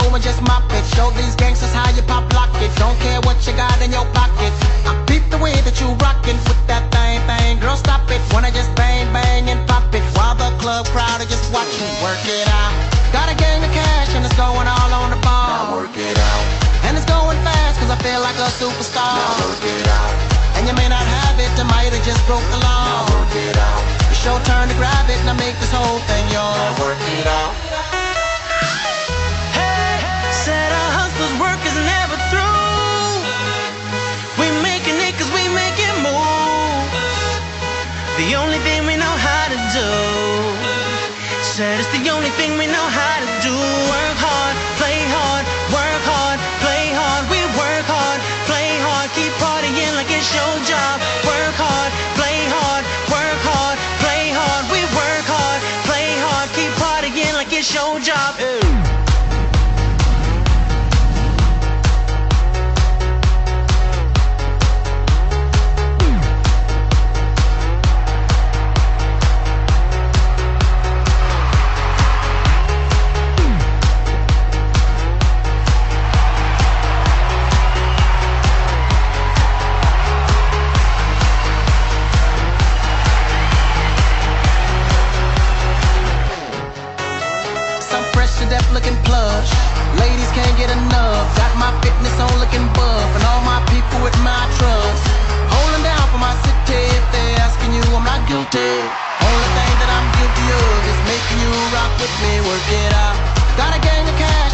flow and just mop it. Show these gangsters how you pop lock it. Don't care what you got in your pocket. I peep the way that you rockin' with that thing. Girl, stop it. Wanna just bang, bang and pop it while the club crowd are just watching. Work it out. Got a gang of cash and it's going all on the ball. Now work it out. And it's going fast cause I feel like a superstar. Now work it out. And you may not have it, I might have just broke the law. Now work it out. It's your turn to grab it and I make this whole thing yours. Now work it out. Hey, said our hustler's work is never through. We making it cause we make it move. The only thing we know how to do. Said it's the only thing we know how to do. Work hard, play hard, work hard, play hard. We work hard, play hard, keep partying like it's your job. Work hard, play hard, work hard, play hard. We work hard, play hard, keep partying like it's your job. Deaf looking plush, ladies can't get enough. Got my fitness on looking buff, and all my people with my trust. Holding down for my city. If they're asking you, I'm not guilty. Only thing that I'm guilty of is making you rock with me. Work it out. Got a gang of cash